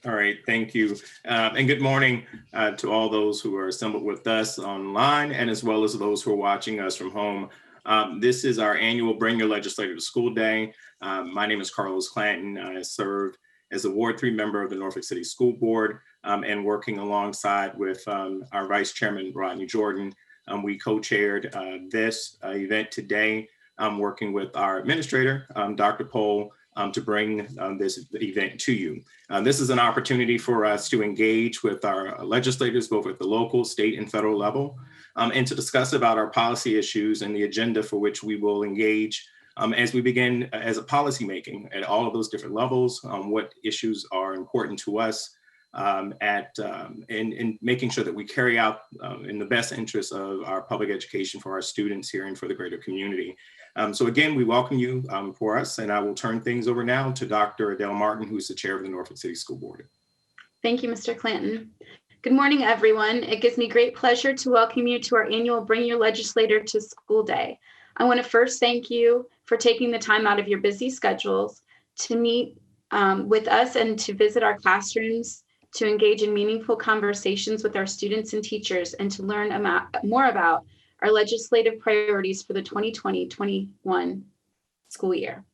All right, thank you. And good morning to all those who are assembled with us online and as well as those who are watching us from home. This is our annual Bring Your Legislator to School Day. My name is Carlos Clanton. I serve as a Ward 3 member of the Norfolk City School Board and working alongside with our Vice Chairman, Rodney Jordan. We co-chaired this event today, working with our administrator, Dr. Pohl, to bring this event to you. This is an opportunity for us to engage with our legislators, both at the local, state, and federal level, and to discuss about our policy issues and the agenda for which we will engage as we begin as a policymaking at all of those different levels, what issues are important to us, in making sure that we carry out in the best interest of our public education for our students here and for the greater community. So again, we welcome you for us, and I will turn things over now to Dr. Adele Martin, who's the chair of the Norfolk City School Board. Thank you, Mr. Clanton. Good morning, everyone. It gives me great pleasure to welcome you to our annual Bring Your Legislator to School Day. I want to first thank you for taking the time out of your busy schedules to meet with us and to visit our classrooms, to engage in meaningful conversations with our students and teachers, and to learn more about our legislative priorities for the 2020-21 school year.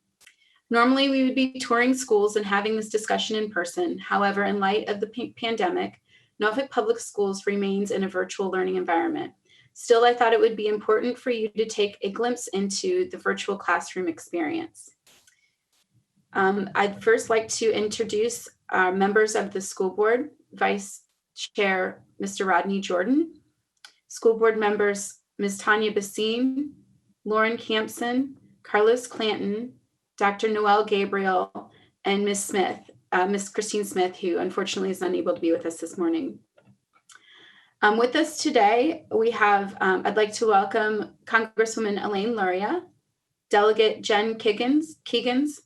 Normally, we would be touring schools and having this discussion in person. However, in light of the pandemic, Norfolk Public Schools remains in a virtual learning environment. Still, I thought it would be important for you to take a glimpse into the virtual classroom experience. I'd first like to introduce our members of the school board, Vice Chair, Mr. Rodney Jordan, school board members, Ms. Tanya Basine, Lauren Campson, Carlos Clanton, Dr. Noel Gabriel, and Ms. Smith, Ms. Christine Smith, who unfortunately is unable to be with us this morning. With us today, we have, I'd like to welcome Congresswoman Elaine Luria, Delegate Jen Keegans,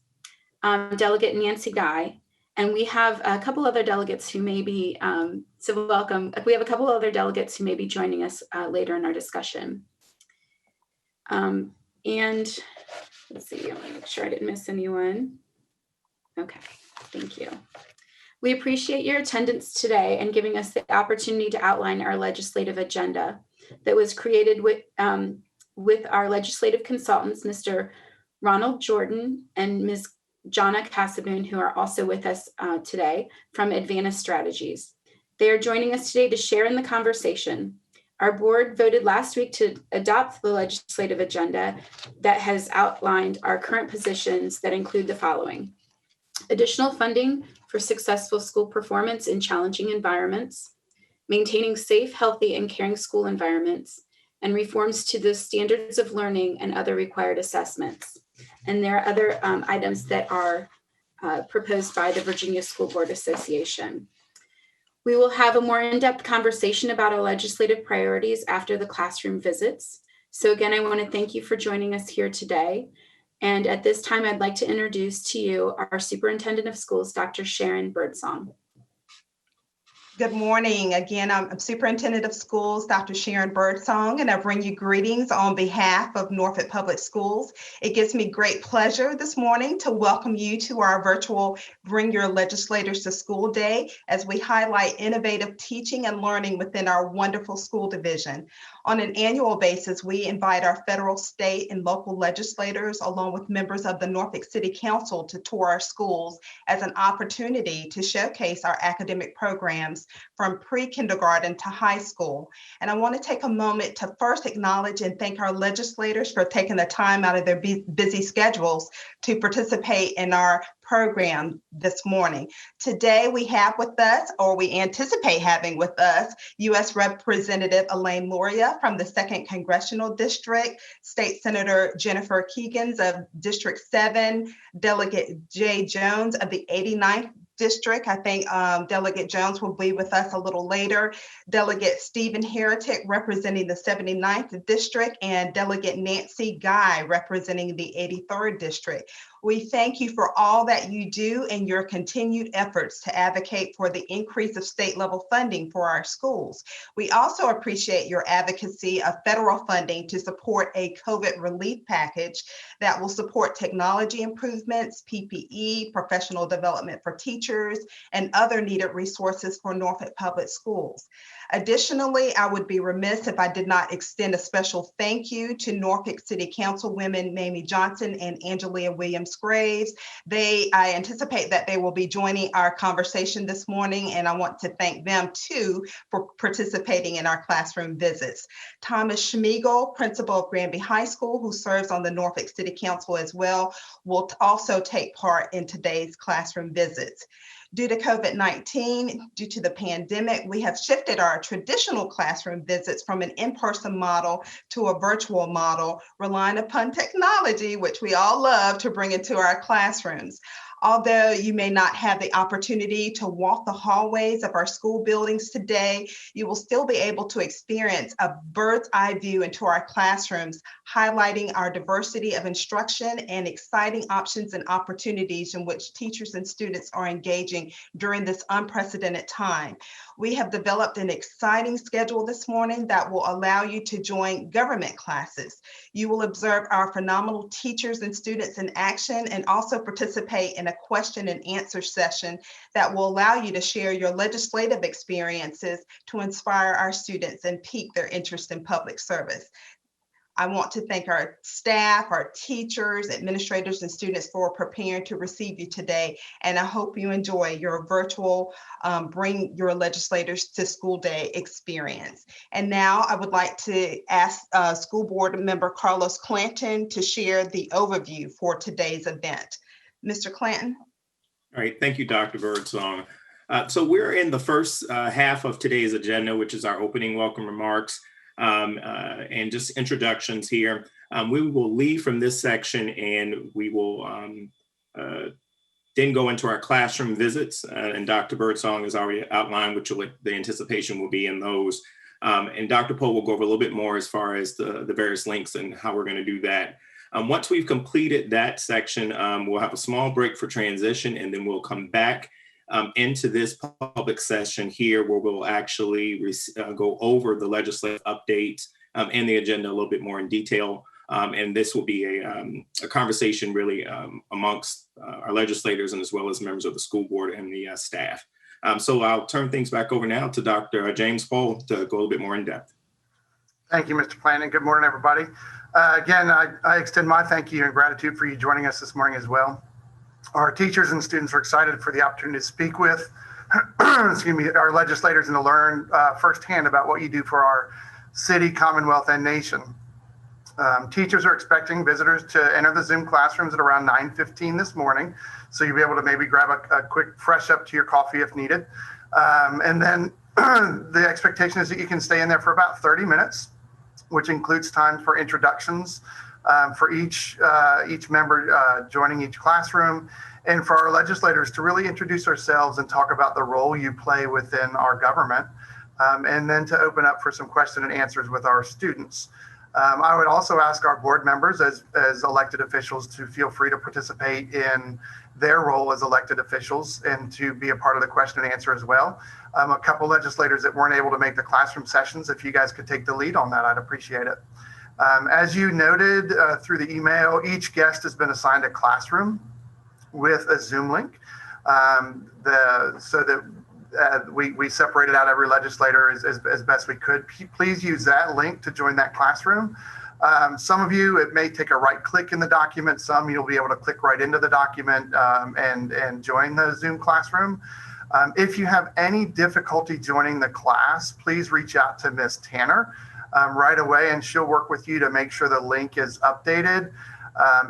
Delegate Nancy Guy, and we have a couple other delegates who may be, so welcome. We have a couple other delegates who may be joining us later in our discussion. And let's see, I want to make sure I didn't miss anyone. Okay, thank you. We appreciate your attendance today and giving us the opportunity to outline our legislative agenda that was created with our legislative consultants, Mr. Ronald Jordan and Ms. Jonna Casaboon, who are also with us today from Advantage Strategies. They are joining us today to share in the conversation. Our board voted last week to adopt the legislative agenda that has outlined our current positions that include the following: additional funding for successful school performance in challenging environments, maintaining safe, healthy, and caring school environments, and reforms to the standards of learning and other required assessments. And there are other items that are proposed by the Virginia School Board Association. We will have a more in-depth conversation about our legislative priorities after the classroom visits. So again, I want to thank you for joining us here today. And at this time, I'd like to introduce to you our Superintendent of Schools, Dr. Sharon Birdsong. Good morning. Again, I'm Superintendent of Schools, Dr. Sharon Birdsong, and I bring you greetings on behalf of Norfolk Public Schools. It gives me great pleasure this morning to welcome you to our virtual Bring Your Legislators to School Day as we highlight innovative teaching and learning within our wonderful school division. On an annual basis, we invite our federal, state, and local legislators, along with members of the Norfolk City Council, to tour our schools as an opportunity to showcase our academic programs from pre-kindergarten to high school. And I want to take a moment to first acknowledge and thank our legislators for taking the time out of their busy schedules to participate in our program this morning. Today we have with us, or we anticipate having with us, U.S. Representative Elaine Luria from the 2nd Congressional District, State Senator Jennifer Keegans of District 7, Delegate Jay Jones of the 89th District. I think Delegate Jones will be with us a little later. Delegate Stephen Heretic representing the 79th District, and Delegate Nancy Guy representing the 83rd District. We thank you for all that you do and your continued efforts to advocate for the increase of state level funding for our schools. We also appreciate your advocacy of federal funding to support a COVID relief package that will support technology improvements, PPE, professional development for teachers, and other needed resources for Norfolk Public Schools. Additionally, I would be remiss if I did not extend a special thank you to Norfolk City Councilwomen Mamie Johnson and Angelia Williams-Graves. I anticipate that they will be joining our conversation this morning, and I want to thank them too for participating in our classroom visits. Thomas Schmiegel, principal of Granby High School, who serves on the Norfolk City Council as well, will also take part in today's classroom visits. Due to COVID-19, due to the pandemic, we have shifted our traditional classroom visits from an in-person model to a virtual model, relying upon technology, which we all love, to bring into our classrooms. Although you may not have the opportunity to walk the hallways of our school buildings today, you will still be able to experience a bird's eye view into our classrooms, highlighting our diversity of instruction and exciting options and opportunities in which teachers and students are engaging during this unprecedented time. We have developed an exciting schedule this morning that will allow you to join government classes. You will observe our phenomenal teachers and students in action and also participate in a question and answer session that will allow you to share your legislative experiences to inspire our students and pique their interest in public service. I want to thank our staff, our teachers, administrators, and students for preparing to receive you today. And I hope you enjoy your virtual Bring Your Legislators to School Day experience. And now I would like to ask School Board Member Carlos Clanton to share the overview for today's event. Mr. Clanton. All right, thank you, Dr. Birdsong. So we're in the first half of today's agenda, which is our opening welcome remarks. And just introductions here. We will leave from this section and we will then go into our classroom visits. And Dr. Birdsong has already outlined what the anticipation will be in those. And Dr. Poe will go over a little bit more as far as the various links and how we're going to do that. Once we've completed that section, we'll have a small break for transition, and then we'll come back into this public session here where we'll actually go over the legislative updates and the agenda a little bit more in detail. And this will be a conversation really amongst our legislators and as well as members of the school board and the staff. So I'll turn things back over now to Dr. James Poe to go a little bit more in depth. Thank you, Mr. Planning. Good morning, everybody. Again, I extend my thank you and gratitude for you joining us this morning as well. Our teachers and students are excited for the opportunity to speak with our legislators and to learn firsthand about what you do for our city, Commonwealth, and nation. Teachers are expecting visitors to enter the Zoom classrooms at around 9:15 this morning, so you'll be able to maybe grab a quick fresh up to your coffee if needed. And then the expectation is that you can stay in there for about 30 minutes, which includes time for introductions for each member joining each classroom, and for our legislators to really introduce ourselves and talk about the role you play within our government, and then to open up for some question and answers with our students. I would also ask our board members as elected officials to feel free to participate in their role as elected officials and to be a part of the question and answer as well. A couple legislators that weren't able to make the classroom sessions, if you guys could take the lead on that, I'd appreciate it. As you noted through the email, each guest has been assigned a classroom with a Zoom link, so that we separated out every legislator as best we could. Please use that link to join that classroom. Some of you, it may take a right click in the document. Some you'll be able to click right into the document and join the Zoom classroom. If you have any difficulty joining the class, please reach out to Ms. Tanner right away, and she'll work with you to make sure the link is updated.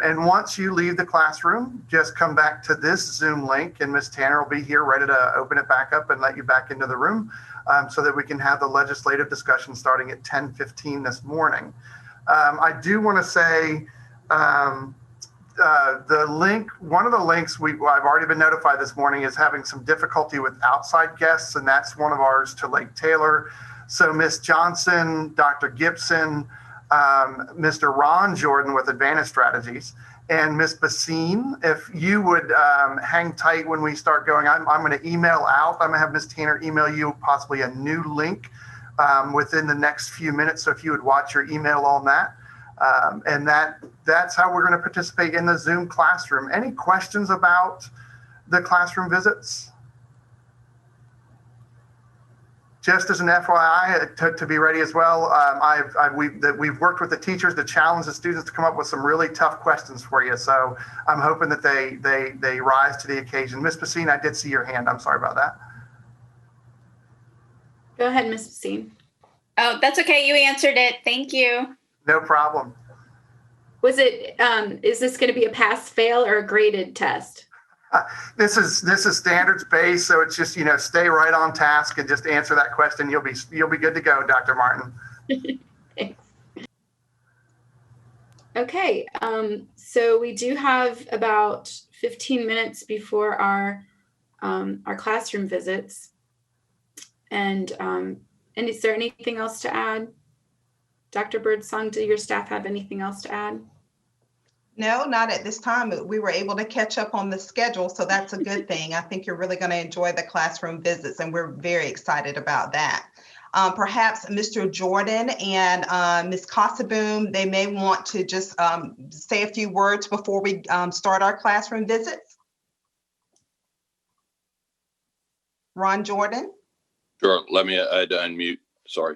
And once you leave the classroom, just come back to this Zoom link, and Ms. Tanner will be here ready to open it back up and let you back into the room so that we can have the legislative discussion starting at 10:15 this morning. I do want to say the link, one of the links I've already been notified this morning is having some difficulty with outside guests, and that's one of ours to Lake Taylor. So Ms. Johnson, Dr. Gibson, Mr. Ron Jordan with Advantage Strategies, and Ms. Basine, if you would hang tight when we start going, I'm going to email out. I'm going to have Ms. Tanner email you possibly a new link within the next few minutes. So if you would watch your email on that. And that's how we're going to participate in the Zoom classroom. Any questions about the classroom visits? Just as an FYI, to be ready as well, we've worked with the teachers to challenge the students to come up with some really tough questions for you. So I'm hoping that they rise to the occasion. Ms. Basine, I did see your hand. I'm sorry about that. Go ahead, Ms. Basine. Oh, that's okay. You answered it. Thank you. No problem. Was it, is this going to be a pass fail or a graded test? This is standards based, so it's just, stay right on task and just answer that question. You'll be good to go, Dr. Martin. Thanks. Okay, so we do have about 15 minutes before our classroom visits. And is there anything else to add? Dr. Birdsong, do your staff have anything else to add? No, not at this time. We were able to catch up on the schedule, so that's a good thing. I think you're really going to enjoy the classroom visits, and we're very excited about that. Perhaps Mr. Jordan and Ms. Casaboom, they may want to just say a few words before we start our classroom visits. Ron Jordan? Sure, let me unmute, sorry.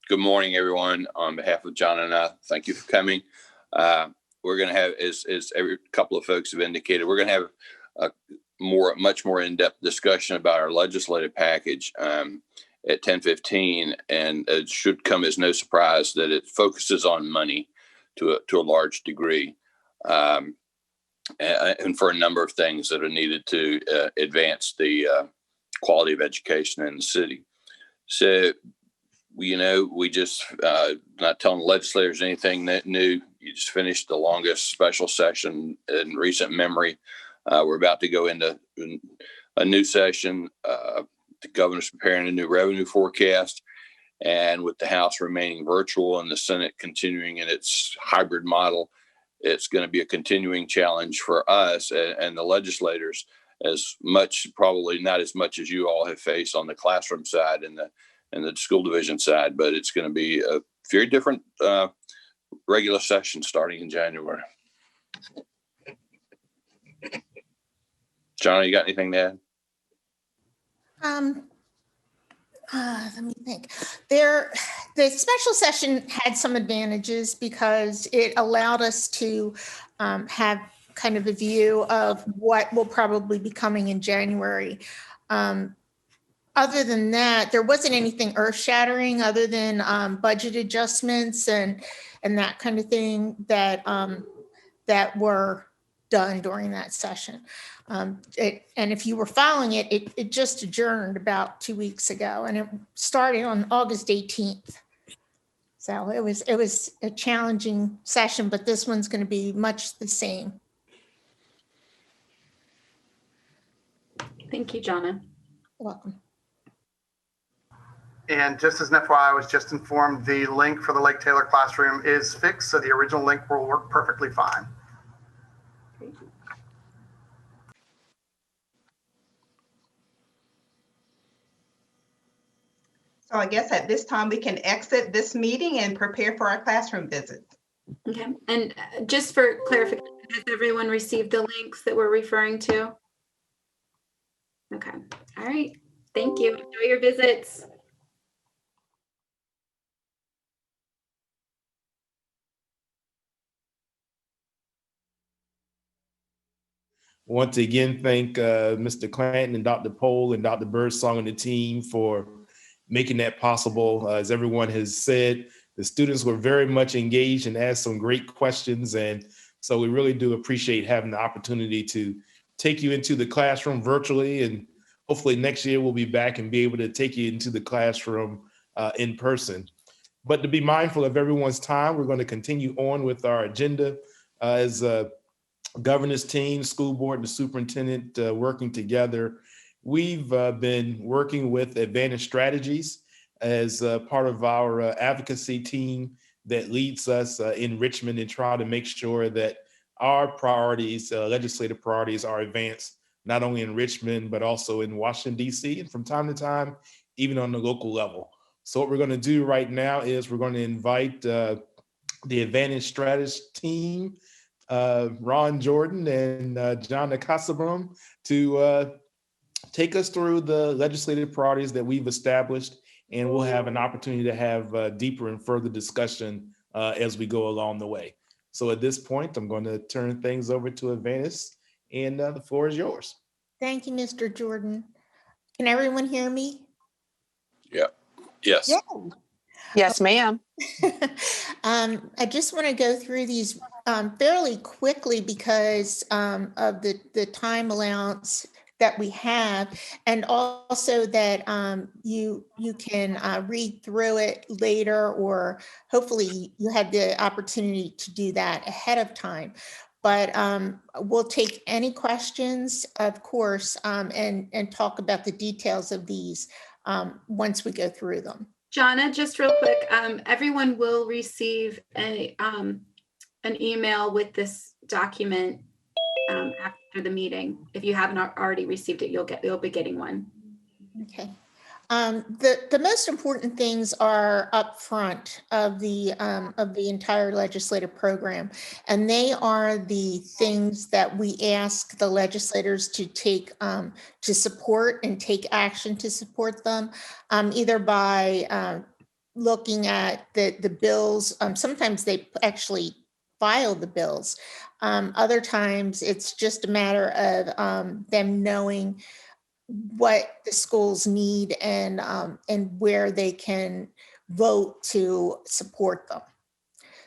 Good morning, everyone. On behalf of John and I, thank you for coming. We're going to have, as every couple of folks have indicated, we're going to have a much more in-depth discussion about our legislative package at 10:15, and it should come as no surprise that it focuses on money to a large degree, and for a number of things that are needed to advance the quality of education in the city. So, we just not telling legislators anything that new. You just finished the longest special session in recent memory. We're about to go into a new session. The governor's preparing a new revenue forecast, and with the House remaining virtual and the Senate continuing in its hybrid model, it's going to be a continuing challenge for us and the legislators, as much, probably not as much as you all have faced on the classroom side and the school division side, but it's going to be a very different regular session starting in January. John, you got anything to add? Let me think. The special session had some advantages because it allowed us to have kind of a view of what will probably be coming in January. Other than that, there wasn't anything earth-shattering other than budget adjustments and that kind of thing that were done during that session. And if you were following it, it just adjourned about 2 weeks ago, and it started on August 18th. So it was a challenging session, but this one's going to be much the same. Thank you, Jonna. You're welcome. And just as an FYI, I was just informed the link for the Lake Taylor classroom is fixed, so the original link will work perfectly fine. So I guess at this time we can exit this meeting and prepare for our classroom visits. Okay, and just for clarification, has everyone received the links that we're referring to? Okay, all right. Thank you. Enjoy your visits. Want to again thank Mr. Clanton and Dr. Pohl and Dr. Birdsong and the team for making that possible. As everyone has said, the students were very much engaged and asked some great questions. And so we really do appreciate having the opportunity to take you into the classroom virtually. And hopefully next year we'll be back and be able to take you into the classroom in person. But to be mindful of everyone's time, we're going to continue on with our agenda as governor's team, school board, and the superintendent working together. We've been working with Advantage Strategies as part of our advocacy team that leads us in Richmond and try to make sure that our priorities, legislative priorities, are advanced not only in Richmond, but also in Washington, D.C., and from time to time, even on the local level. So what we're going to do right now is we're going to invite the Advantage Strategist team, Ron Jordan and John Nakasabram, to take us through the legislative priorities that we've established, and we'll have an opportunity to have deeper and further discussion as we go along the way. So at this point, I'm going to turn things over to Advantage, and the floor is yours. Thank you, Mr. Jordan. Can everyone hear me? Yeah. Yes. Yeah. Yes, ma'am. I just want to go through these fairly quickly because of the time allowance that we have, and also that you can read through it later, or hopefully you had the opportunity to do that ahead of time. But we'll take any questions, of course, and talk about the details of these once we go through them. Jonna, just real quick, everyone will receive an email with this document after the meeting. If you haven't already received it, you'll be getting one. Okay. The most important things are up front of the entire legislative program, and they are the things that we ask the legislators to take to support and take action to support them, either by looking at the bills. Sometimes they actually file the bills. Other times it's just a matter of them knowing what the schools need and where they can vote to support them.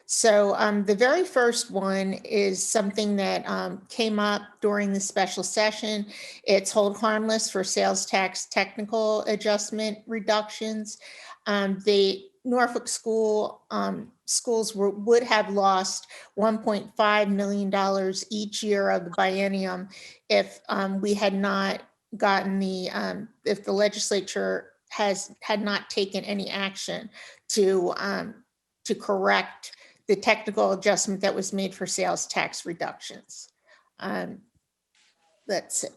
So the very first one is something that came up during the special session. It's hold harmless for sales tax technical adjustment reductions. The Norfolk schools would have lost $1.5 million each year of the biennium if we had not gotten if the legislature had not taken any action to correct the technical adjustment that was made for sales tax reductions. Let's see.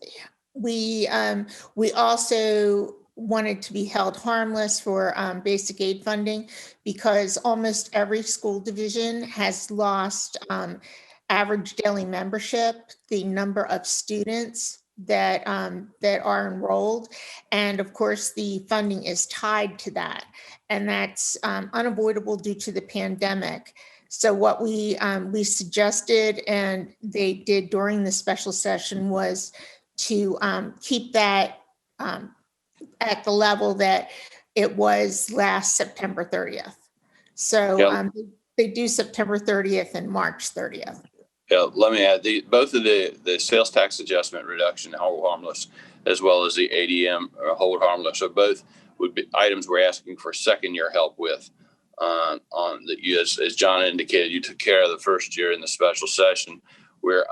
We also wanted to be held harmless for basic aid funding because almost every school division has lost average daily membership, the number of students that are enrolled, and of course the funding is tied to that, and that's unavoidable due to the pandemic. So what we suggested, and they did during the special session, was to keep that at the level that it was last September 30th. So they do September 30th and March 30th. Yeah, let me add, both of the sales tax adjustment reduction, hold harmless, as well as the ADM hold harmless, are both would be items we're asking for second year help with. On the, as John indicated, you took care of the first year in the special session. We're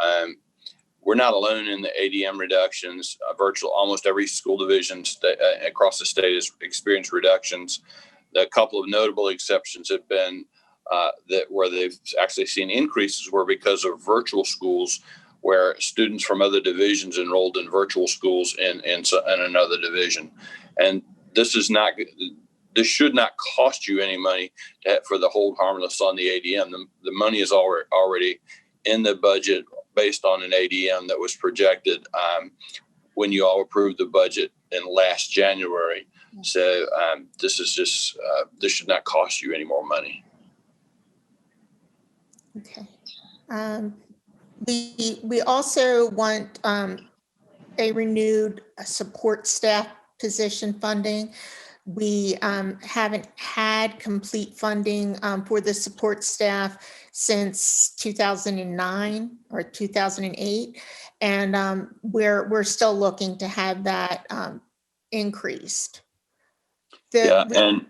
not alone in the ADM reductions. Almost every school division across the state has experienced reductions. A couple of notable exceptions have been that where they've actually seen increases were because of virtual schools, where students from other divisions enrolled in virtual schools in another division. And this should not cost you any money for the hold harmless on the ADM. The money is already in the budget based on an ADM that was projected when you all approved the budget in last January. So this is just, this should not cost you any more money. Okay. We also want a renewed support staff position funding. We haven't had complete funding for the support staff since 2009 or 2008, and we're still looking to have that increased. And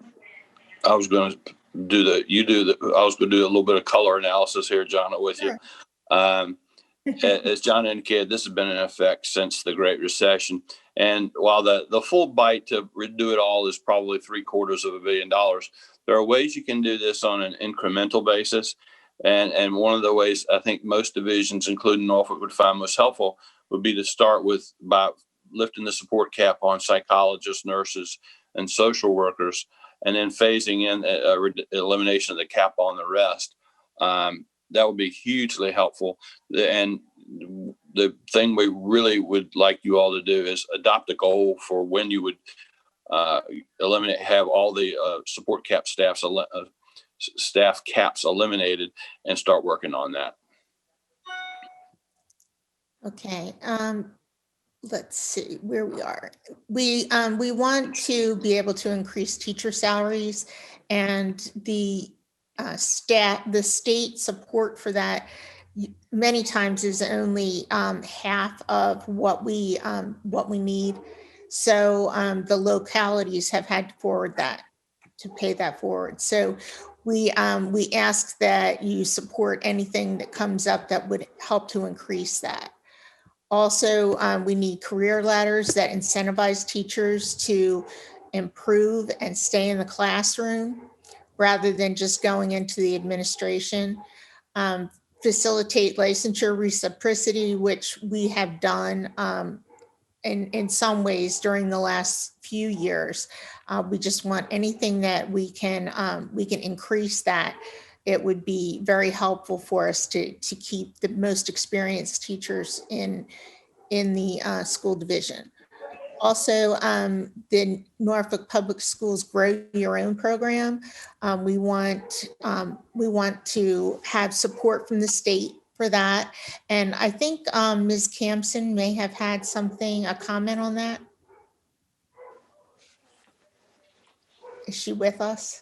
I was going to I was going to do a little bit of color analysis here, John, with you. As John indicated, this has been in effect since the Great Recession. And while the full bite to redo it all is probably $750 million, There are ways you can do this on an incremental basis. And one of the ways I think most divisions, including Norfolk, would find most helpful would be to start with by lifting the support cap on psychologists, nurses, and social workers, and then phasing in elimination of the cap on the rest. That would be hugely helpful. And the thing we really would like you all to do is adopt a goal for when you would have all the support cap staff caps eliminated and start working on that. Okay. Let's see where we are. We want to be able to increase teacher salaries, and the state support for that many times is only half of what we need. So the localities have had to pay that forward. So we ask that you support anything that comes up that would help to increase that. Also, we need career ladders that incentivize teachers to improve and stay in the classroom rather than just going into the administration. Facilitate licensure reciprocity, which we have done in some ways during the last few years. We just want anything that we can increase that. It would be very helpful for us to keep the most experienced teachers in the school division. Also, the Norfolk Public Schools Grow Your Own program. We want to have support from the state for that. And I think Ms. Campson may have had a comment on that. Is she with us?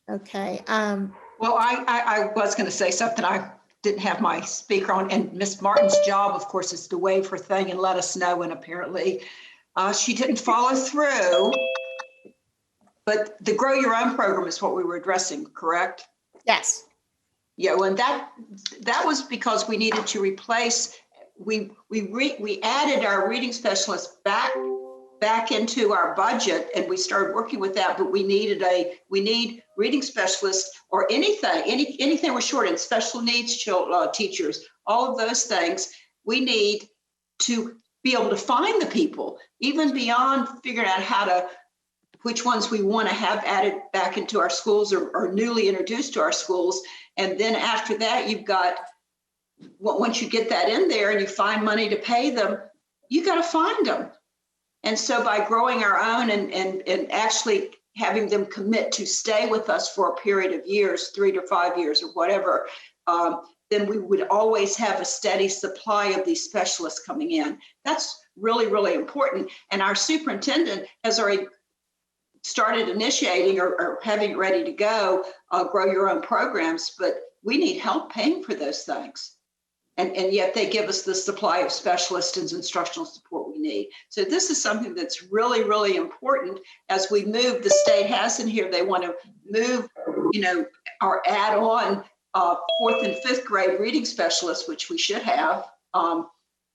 Okay. Well, I was going to say something. I didn't have my speaker on, and Ms. Martin's job, of course, is to wave her thing and let us know. And apparently she didn't follow through. But the Grow Your Own program is what we were addressing, correct? Yes. Yeah, well, and that was because we needed to replace. We added our reading specialists back into our budget, and we started working with that. But we need reading specialists or anything we're short in, special needs teachers, all of those things. We need to be able to find the people, even beyond figuring out which ones we want to have added back into our schools or newly introduced to our schools. And then after that, you've got, once you get that in there and you find money to pay them, you got to find them. And so by growing our own and actually having them commit to stay with us for a period of years, 3 to 5 years or whatever, then we would always have a steady supply of these specialists coming in. That's really, really important. And our superintendent has already started initiating or having it ready to go, Grow Your Own programs, but we need help paying for those things. And yet they give us the supply of specialists and instructional support we need. So this is something that's really, really important as we move. The state has in here, they want to move, or add on 4th and 5th grade reading specialists, which we should have.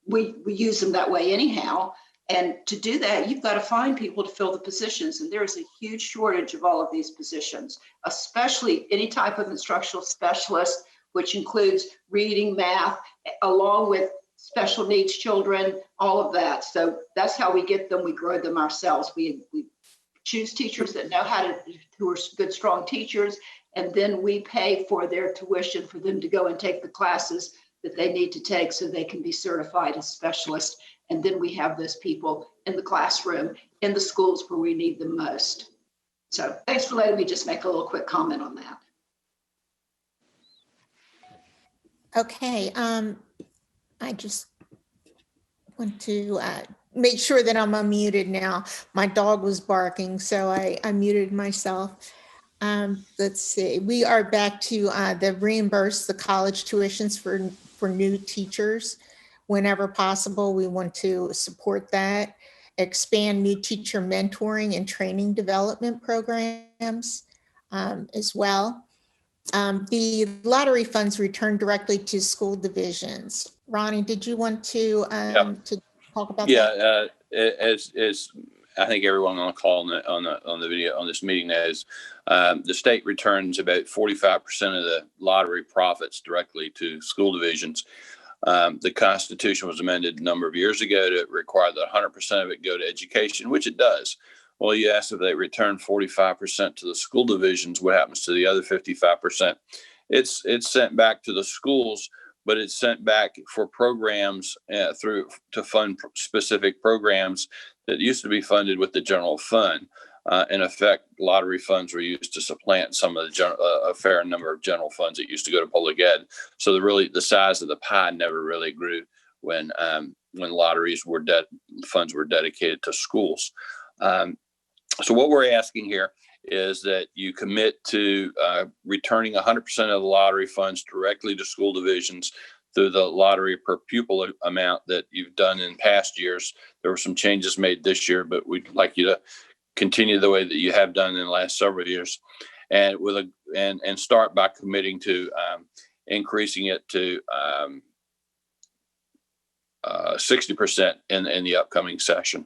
We use them that way anyhow. And to do that, you've got to find people to fill the positions. And there is a huge shortage of all of these positions, especially any type of instructional specialist, which includes reading, math, along with special needs children, all of that. So that's how we get them. We grow them ourselves. We choose teachers that know who are good, strong teachers, and then we pay for their tuition for them to go and take the classes that they need to take so they can be certified as specialists. And then we have those people in the classroom, in the schools where we need them most. So thanks for letting me just make a little quick comment on that. Okay. I just want to make sure that I'm unmuted now. My dog was barking, so I muted myself. Let's see. We are back to the reimburse the college tuitions for new teachers. Whenever possible, we want to support that. Expand new teacher mentoring and training development programs as well. The lottery funds return directly to school divisions. Ronnie, did you want to talk about that? As I think everyone on the call on the video on this meeting knows, the state returns about 45% of the lottery profits directly to school divisions. The Constitution was amended a number of years ago to require that 100% of it go to education, which it does. Well, you asked if they return 45% to the school divisions, what happens to the other 55%? It's sent back to the schools, but it's sent back for programs to fund specific programs that used to be funded with the general fund. In effect, lottery funds were used to supplant some of the a fair number of general funds that used to go to public ed. So the size of the pie never really grew when lotteries funds were dedicated to schools. So what we're asking here is that you commit to returning 100% of the lottery funds directly to school divisions through the lottery per pupil amount that you've done in past years. There were some changes made this year, but we'd like you to continue the way that you have done in the last several years, and and start by committing to increasing it to 60% in the upcoming session.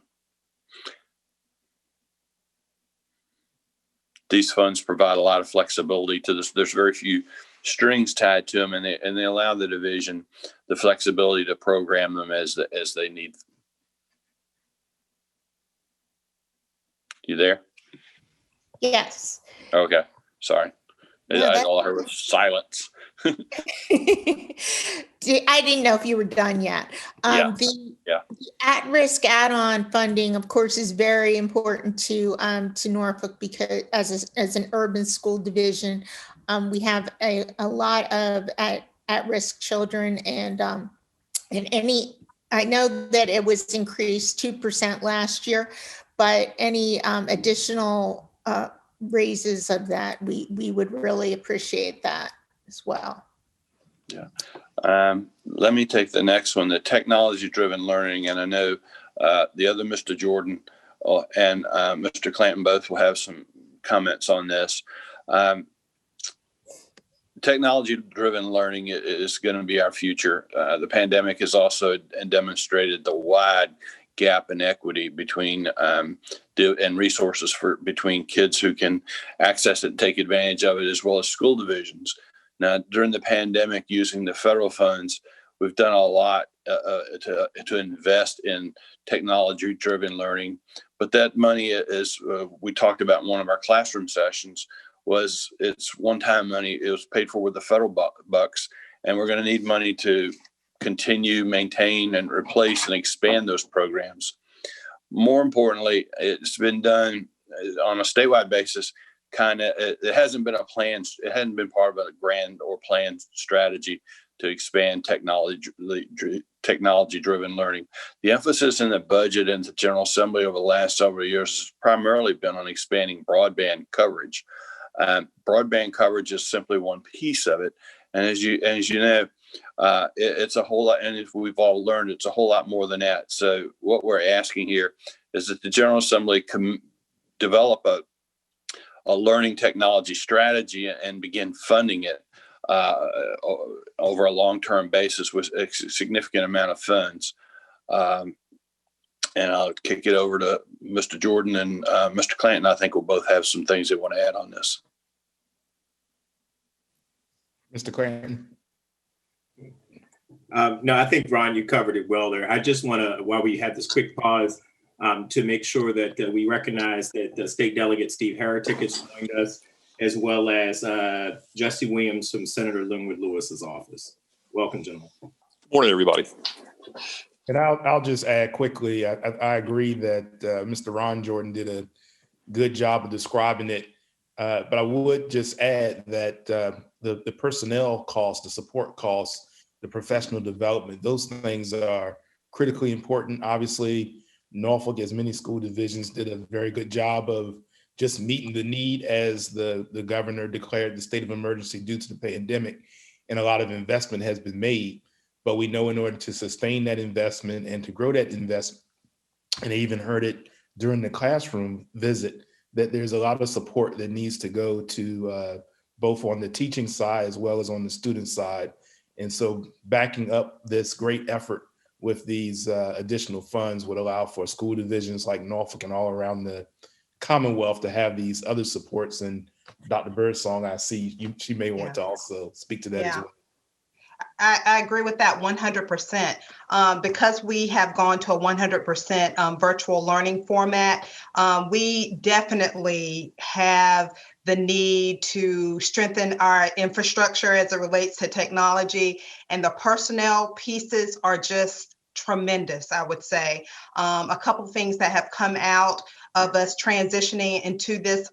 These funds provide a lot of flexibility to this. There's very few strings tied to them, and they allow the division the flexibility to program them as they need. You there? Yes. Okay. Sorry. No, All I heard was silence. I didn't know if you were done yet. The at-risk add-on funding, of course, is very important to Norfolk because as an urban school division, we have a lot of at-risk children, and I know that it was increased 2% last year, but any additional raises of that, we would really appreciate that as well. Yeah. Let me take the next one, the technology-driven learning. And I know the other Mr. Jordan and Mr. Clanton both will have some comments on this. Technology-driven learning is going to be our future. The pandemic has also demonstrated the wide gap in equity between and resources between kids who can access it and take advantage of it, as well as school divisions. Now, during the pandemic, using the federal funds, we've done a lot to invest in technology-driven learning. But that money, is we talked about in one of our classroom sessions, it's one-time money. It was paid for with the federal bucks, and we're going to need money to continue, maintain, and replace and expand those programs. More importantly, it's been done on a statewide basis. It hasn't been a plan. It hadn't been part of a grand or planned strategy to expand technology-driven learning. The emphasis in the budget and the General Assembly over the last several years has primarily been on expanding broadband coverage. Broadband coverage is simply one piece of it, and as you know, it's a whole lot. And if we've all learned, it's a whole lot more than that. So what we're asking here is that the General Assembly develop a learning technology strategy and begin funding it over a long-term basis with a significant amount of funds. And I'll kick it over to Mr. Jordan and Mr. Clanton. I think we'll both have some things they want to add on this. Mr. Clanton. No, I think, Ron, you covered it well there. I just want to, while we have this quick pause, to make sure that we recognize that the State Delegate Steve Herrick has joined us, as well as Jesse Williams from Senator Linwood Lewis's office. Welcome, gentlemen. Morning, everybody. And I'll just add quickly, I agree that Mr. Ron Jordan did a good job of describing it, but I would just add that the personnel costs, the support costs, the professional development, those things are critically important. Obviously, Norfolk, as many school divisions, did a very good job of just meeting the need as the governor declared the state of emergency due to the pandemic, and a lot of investment has been made. But we know in order to sustain that investment and to grow that investment, and I even heard it during the classroom visit, that there's a lot of support that needs to go to both on the teaching side as well as on the student side. And so backing up this great effort with these additional funds would allow for school divisions like Norfolk and all around the Commonwealth to have these other supports. And Dr. Birdsong, I see she may want to also speak to that as well. I agree with that 100%. Because we have gone to a 100% virtual learning format, we definitely have the need to strengthen our infrastructure as it relates to technology, and the personnel pieces are just tremendous, I would say. A couple of things that have come out of us transitioning into this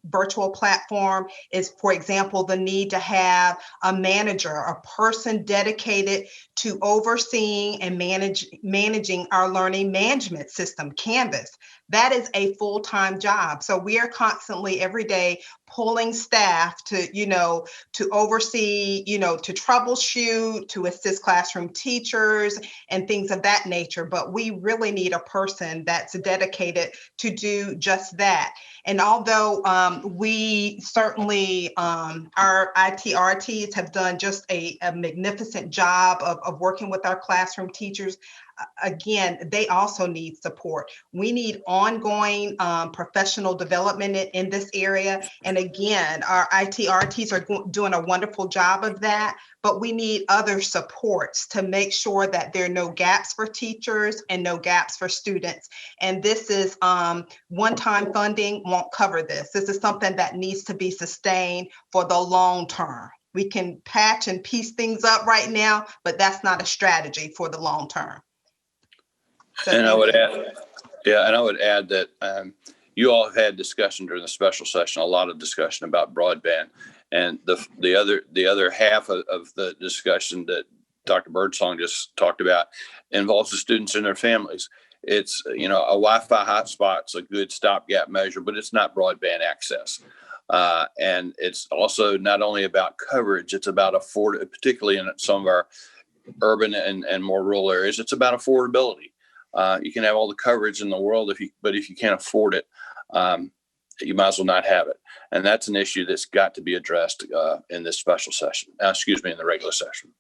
virtual platform is, for example, the need to have a manager, a person dedicated to overseeing and managing our learning management system, Canvas. That is a full-time job. So we are constantly every day pulling staff to oversee, to troubleshoot, to assist classroom teachers and things of that nature. But we really need a person that's dedicated to do just that. And although we certainly, our ITRTs have done just a magnificent job of working with our classroom teachers, again, they also need support. We need ongoing professional development in this area. And again, our ITRTs are doing a wonderful job of that, but we need other supports to make sure that there are no gaps for teachers and no gaps for students. And this is one-time funding won't cover this. This is something that needs to be sustained for the long term. We can patch and piece things up right now, but that's not a strategy for the long term. So and I would add that you all have had discussion during the special session, a lot of discussion about broadband, and the other half of the discussion that Dr. Birdsong just talked about involves the students and their families. It's, a Wi-Fi hotspot's a good stopgap measure, but it's not broadband access. And it's also not only about coverage, it's about particularly in some of our urban and more rural areas, it's about affordability. You can have all the coverage in the world, but if you can't afford it, you might as well not have it. And that's an issue that's got to be addressed in this special session. In the regular session.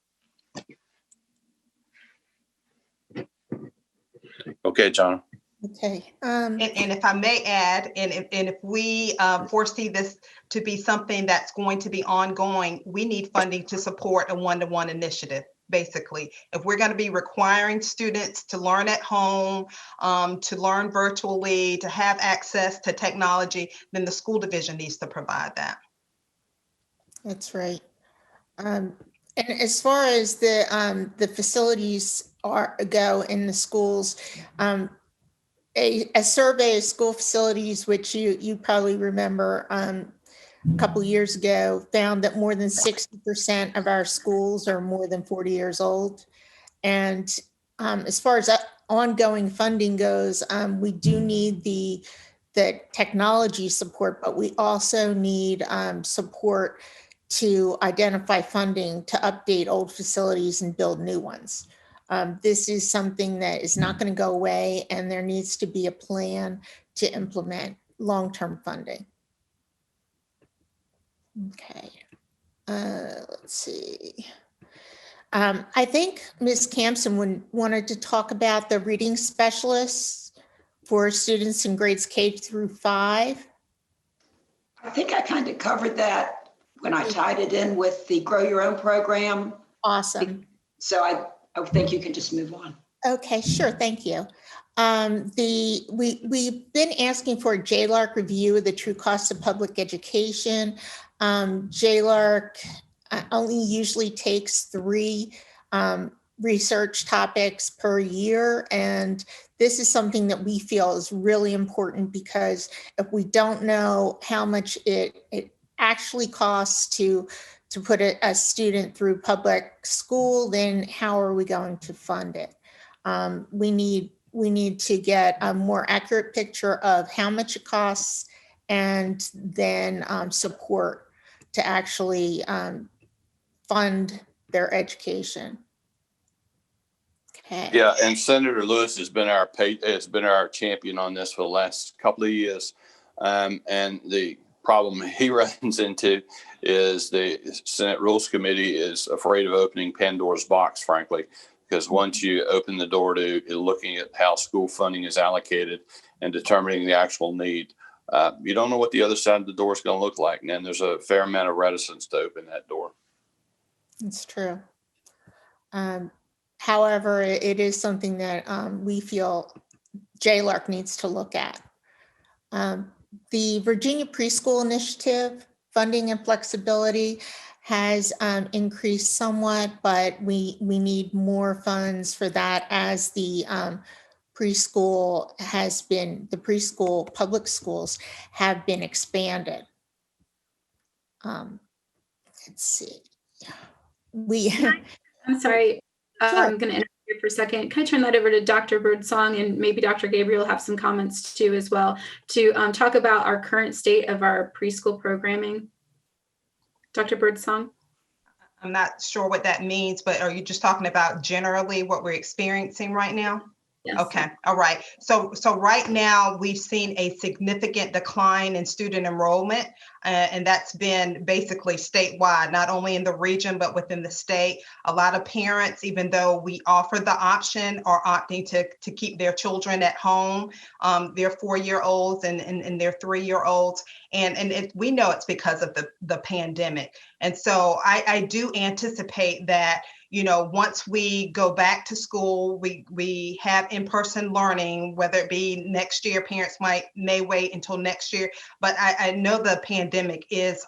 Okay, John. Okay. And if I may add, and if we foresee this to be something that's going to be ongoing, we need funding to support a one-to-one initiative. Basically, if we're going to be requiring students to learn at home, to learn virtually, to have access to technology, then the school division needs to provide that. That's right. And as far as the facilities go in the schools, a survey of school facilities, which you probably remember a couple years ago, found that more than 60% of our schools are more than 40 years old. And as far as ongoing funding goes, we do need the technology support, but we also need support to identify funding to update old facilities and build new ones. This is something that is not going to go away, and there needs to be a plan to implement long-term funding. Okay, let's see. I think Ms. Campson wanted to talk about the reading specialists for students in grades K through 5. I think I kind of covered that when I tied it in with the Grow Your Own program. Awesome. So I think you can just move on. Okay, sure. Thank you. We've been asking for a JLARC review of the true cost of public education. JLARC only usually takes 3 research topics per year. And this is something that we feel is really important, because if we don't know how much it actually costs to put a student through public school, then how are we going to fund it? We need to get a more accurate picture of how much it costs, and then support to actually fund their education. Okay. Yeah, and Senator Lewis has been our champion on this for the last couple of years, and the problem he runs into is the Senate Rules Committee is afraid of opening Pandora's box, frankly, because once you open the door to looking at how school funding is allocated and determining the actual need, you don't know what the other side of the door is going to look like. And then there's a fair amount of reticence to open that door. It's true. However, it is something that we feel JLARC needs to look at. The Virginia Preschool Initiative funding and flexibility has increased somewhat, but we need more funds for that as the preschool public schools have been expanded. Let's see. I'm sorry. Sure. I'm going to interrupt you for a second. Can I turn that over to Dr. Birdsong, and maybe Dr. Gabriel have some comments too as well, to talk about our current state of our preschool programming? Dr. Birdsong? I'm not sure what that means, but are you just talking about generally what we're experiencing right now? Yes. Okay, all right. So right now we've seen a significant decline in student enrollment, and that's been basically statewide, not only in the region, but within the state. A lot of parents, even though we offer the option, are opting to keep their children at home, their 4-year-olds and their 3-year-olds. And we know it's because of the pandemic. And so I do anticipate that, you know, once we go back to school, we have in-person learning, whether it be next year, parents may wait until next year, but I know the pandemic is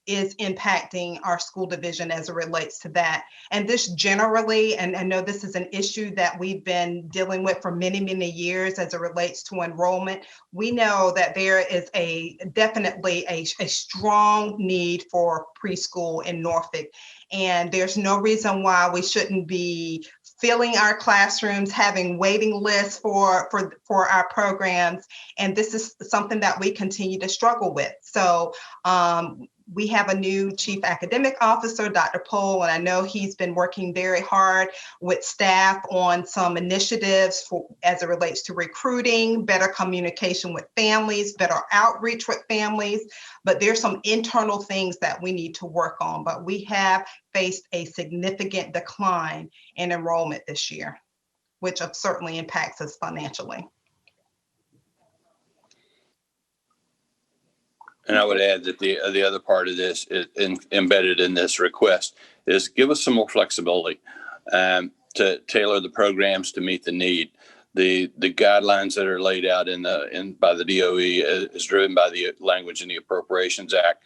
impacting our school division as it relates to that. And this generally, and I know this is an issue that we've been dealing with for many, many years as it relates to enrollment. We know that there is definitely a strong need for preschool in Norfolk. And there's no reason why we shouldn't be filling our classrooms, having waiting lists for our programs. And this is something that we continue to struggle with. So we have a new chief academic officer, Dr. Pohl, and I know he's been working very hard with staff on some initiatives as it relates to recruiting, better communication with families, better outreach with families. But there's some internal things that we need to work on. But we have faced a significant decline in enrollment this year, which certainly impacts us financially. And I would add that the other part of this is embedded in this request is give us some more flexibility to tailor the programs to meet the need. The guidelines that are laid out by the DOE is driven by the language in the Appropriations Act,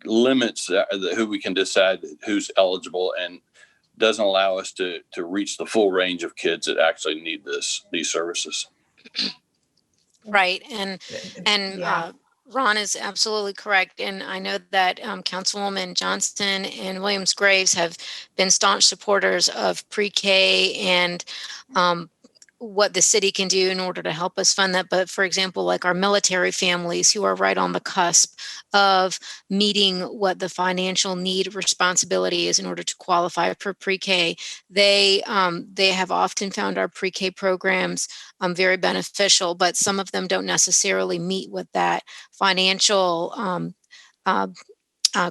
limits who we can decide who's eligible, and doesn't allow us to reach the full range of kids that actually need these services. Right, and Yeah. Ron is absolutely correct. And I know that Councilwoman Johnston and Williams Graves have been staunch supporters of pre-K and what the city can do in order to help us fund that. But for example, like our military families who are right on the cusp of meeting what the financial need responsibility is in order to qualify for pre-K, they have often found our pre-K programs very beneficial, but some of them don't necessarily meet what that financial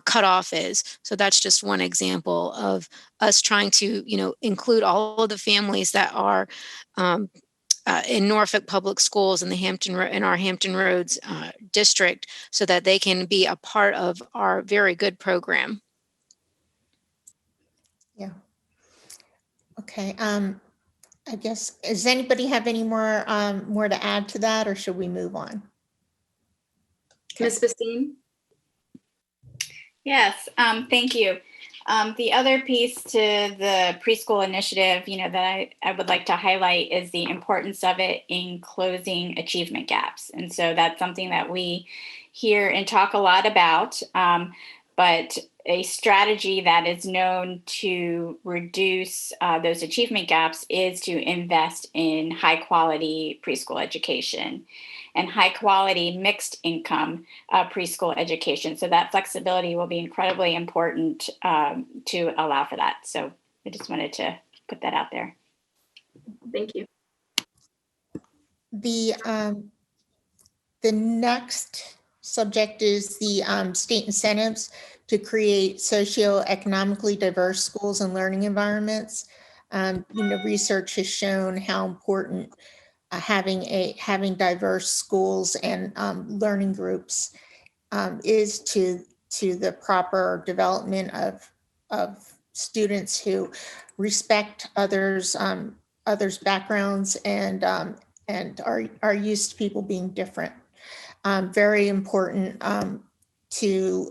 cutoff is. So that's just one example of us trying to, include all of the families that are in Norfolk Public Schools in our Hampton Roads district, so that they can be a part of our very good program. Yeah. Okay. I guess, does anybody have any more to add to that, or should we move on? Ms. Basine? Yes, thank you. The other piece to the preschool initiative, that I would like to highlight is the importance of it in closing achievement gaps. And so that's something that we hear and talk a lot about, but a strategy that is known to reduce those achievement gaps is to invest in high quality preschool education and high quality mixed income preschool education. So that flexibility will be incredibly important to allow for that. So I just wanted to put that out there. Thank you. The next subject is the state incentives to create socioeconomically diverse schools and learning environments. Research has shown how important having diverse schools and learning groups is to the proper development of students who respect others' backgrounds and are used to people being different. Very important to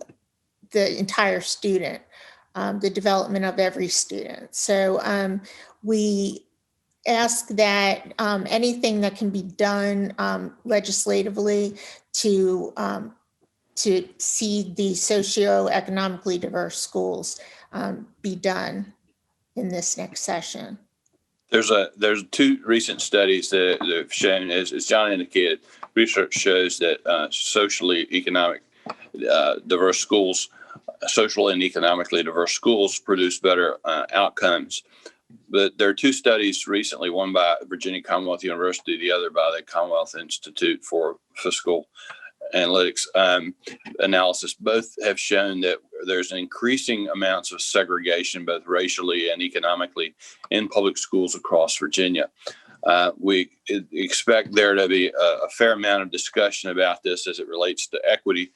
the entire student, the development of every student. So we ask that anything that can be done legislatively to see the socioeconomically diverse schools be done in this next session. There's two recent studies that have shown, as John indicated, research shows that socially and economically diverse schools produce better outcomes. But there are two studies recently, one by Virginia Commonwealth University, the other by the Commonwealth Institute for Fiscal Analytics analysis. Both have shown that there's increasing amounts of segregation, both racially and economically, in public schools across Virginia. We expect there to be a fair amount of discussion about this as it relates to equity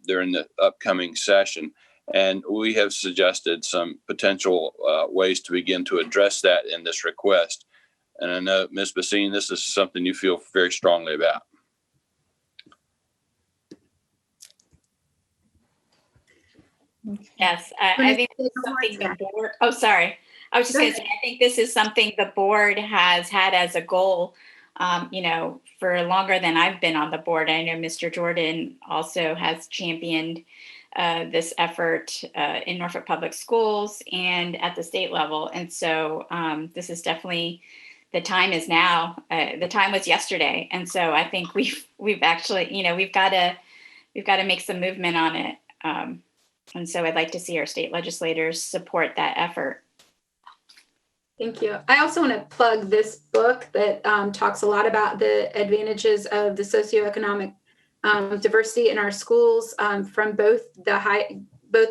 during the upcoming session. And we have suggested some potential ways to begin to address that in this request. And I know, Ms. Basine, this is something you feel very strongly about. Yes, I think this is something the board, oh, sorry. I was just going to say, I think this is something the board has had as a goal, for longer than I've been on the board. I know Mr. Jordan also has championed this effort in Norfolk Public Schools and at the state level. And so this is definitely, the time is now. The time was yesterday. And so I think we've actually, we've got to make some movement on it. And so I'd like to see our state legislators support that effort. Thank you. I also want to plug this book that talks a lot about the advantages of the socioeconomic diversity in our schools from both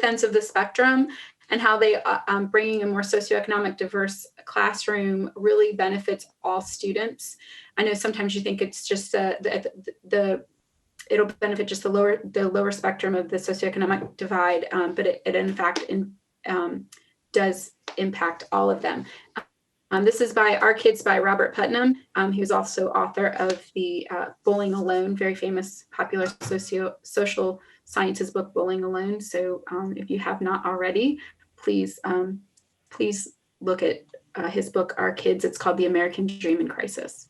ends of the spectrum, and how they bringing a more socioeconomic diverse classroom really benefits all students. I know sometimes you think it's just it'll benefit just the lower spectrum of the socioeconomic divide, but it in fact does impact all of them. This is by Our Kids by Robert Putnam. He was also author of the Bowling Alone, very famous, popular social sciences book, Bowling Alone. So if you have not already, please look at his book, Our Kids. It's called The American Dream in Crisis.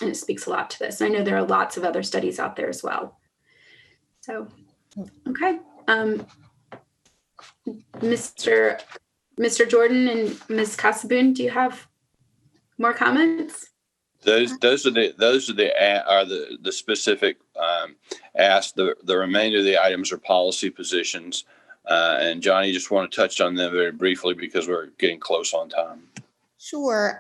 And it speaks a lot to this. And I know there are lots of other studies out there as well. So, okay. Mr. Jordan and Ms. Casaboon, do you have more comments? Those are the specific asks. The remainder of the items are policy positions. And Johnny, just want to touch on them very briefly because we're getting close on time. Sure.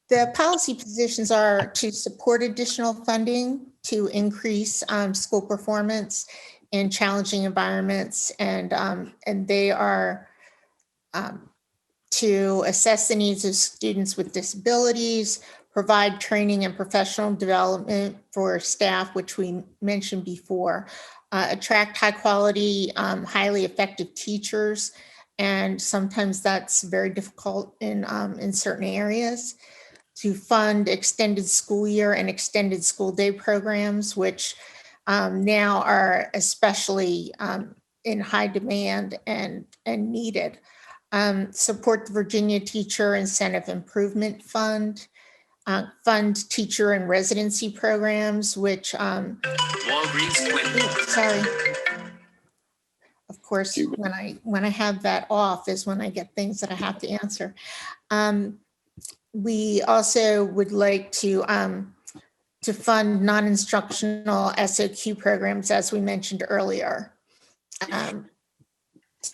The policy positions are to support additional funding to increase school performance in challenging environments, and they are to assess the needs of students with disabilities, provide training and professional development for staff, which we mentioned before, attract high quality, highly effective teachers, and sometimes that's very difficult in certain areas, to fund extended school year and extended school day programs, which now are especially in high demand and needed. Support the Virginia Teacher Incentive Improvement Fund, fund teacher and residency programs, which, sorry. Of course, when I have that off is when I get things that I have to answer. We also would like to fund non-instructional SOQ programs, as we mentioned earlier.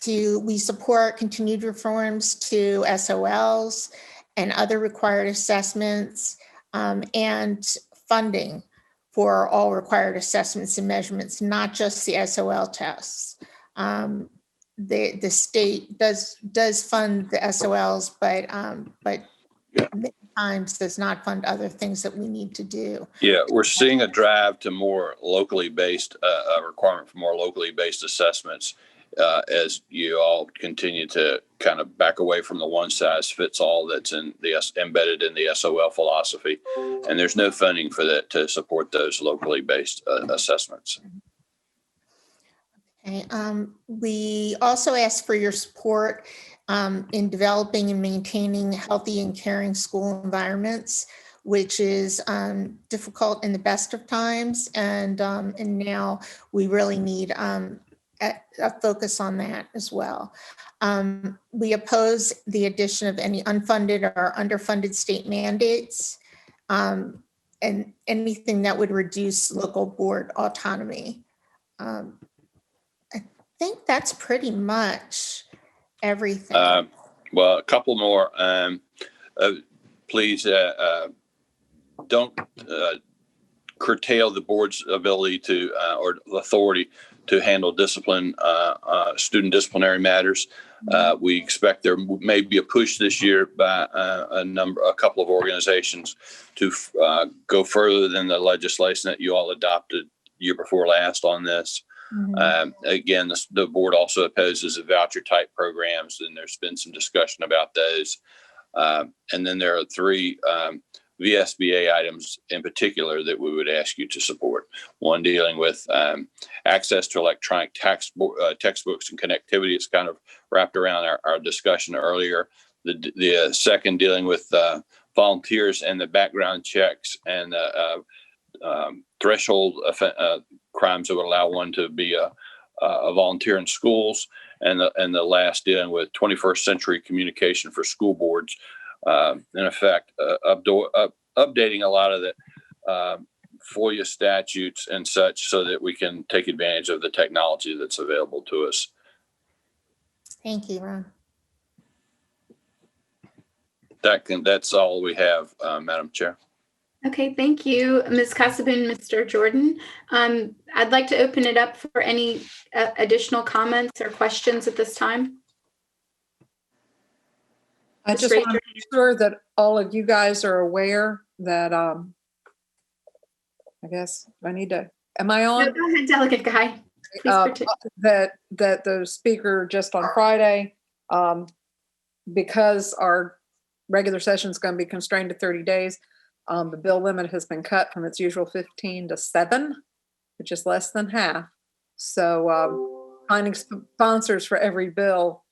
We support continued reforms to SOLs and other required assessments, and funding for all required assessments and measurements, not just the SOL tests. the state does fund the SOLs, but many times does not fund other things that we need to do. Yeah, we're seeing a drive to more locally based, a requirement for more locally based assessments as you all continue to kind of back away from the one size fits all that's embedded in the SOL philosophy. And there's no funding for that to support those locally based assessments. Okay, we also ask for your support in developing and maintaining healthy and caring school environments, which is difficult in the best of times, and now we really need a focus on that as well. We oppose the addition of any unfunded or underfunded state mandates, and anything that would reduce local board autonomy. I think that's pretty much everything. Well, a couple more. Please don't curtail the board's ability to or authority to handle student disciplinary matters. We expect there may be a push this year by a couple of organizations to go further than the legislation that you all adopted year before last on this. Again, the board also opposes the voucher type programs, and there's been some discussion about those. And then there are 3 VSBA items in particular that we would ask you to support. One dealing with access to electronic textbooks and connectivity. It's kind of wrapped around our discussion earlier. The second dealing with volunteers and the background checks and threshold crimes that would allow one to be a volunteer in schools, and the last dealing with 21st century communication for school boards. In effect, updating a lot of the FOIA statutes and such so that we can take advantage of the technology that's available to us. Thank you, Ron. That's all we have, Madam Chair. Okay, thank you, Ms. Kasabin, Mr. Jordan. I'd like to open it up for any additional comments or questions at this time. I just want to make sure that all of you guys are aware that, I guess I need to, am I on? No, go ahead, Delegate Guy. That the speaker just on Friday, because our regular session is going to be constrained to 30 days, the bill limit has been cut from its usual 15 to 7, which is less than half. So finding sponsors for every bill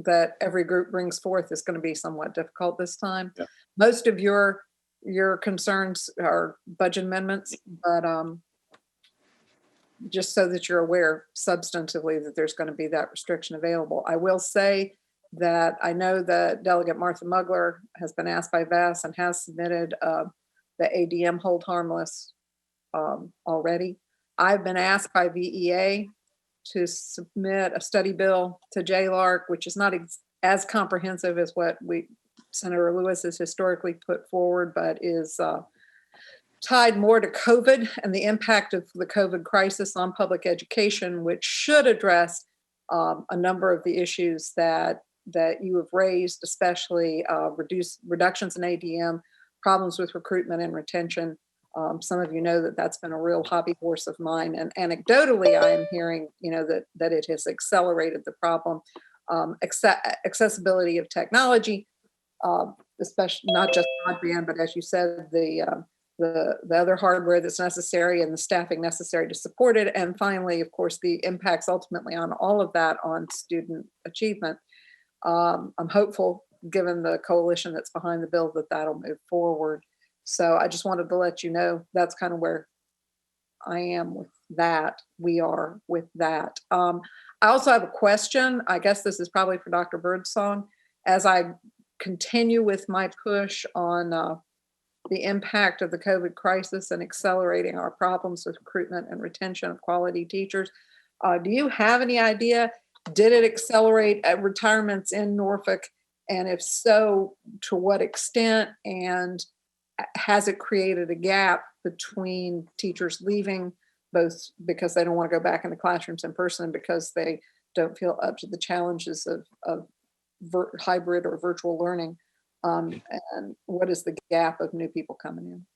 that every group brings forth is going to be somewhat difficult this time. Yeah. Most of your concerns are budget amendments, but just so that you're aware substantively that there's going to be that restriction available. I will say that I know that Delegate Martha Mugler has been asked by VAS and has submitted the ADM hold harmless already. I've been asked by VEA to submit a study bill to JLARC, which is not as comprehensive as what Senator Lewis has historically put forward, but is tied more to COVID and the impact of the COVID crisis on public education, which should address a number of the issues that you have raised, especially reductions in ADM, problems with recruitment and retention. Some of you know that that's been a real hobby horse of mine, and anecdotally, I am hearing that it has accelerated the problem. Accessibility of technology, especially not just broadband, but as you said, the other hardware that's necessary and the staffing necessary to support it, and finally, of course, the impacts ultimately on all of that on student achievement. I'm hopeful, given the coalition that's behind the bill, that that'll move forward. So I just wanted to let you know that's kind of where I am with that. We are with that. I also have a question. I guess this is probably for Dr. Birdsong. As I continue with my push on the impact of the COVID crisis and accelerating our problems with recruitment and retention of quality teachers, do you have any idea? Did it accelerate retirements in Norfolk? And if so, to what extent? And has it created a gap between teachers leaving, both because they don't want to go back into classrooms in person, because they don't feel up to the challenges of hybrid or virtual learning. And what is the gap of new people coming in?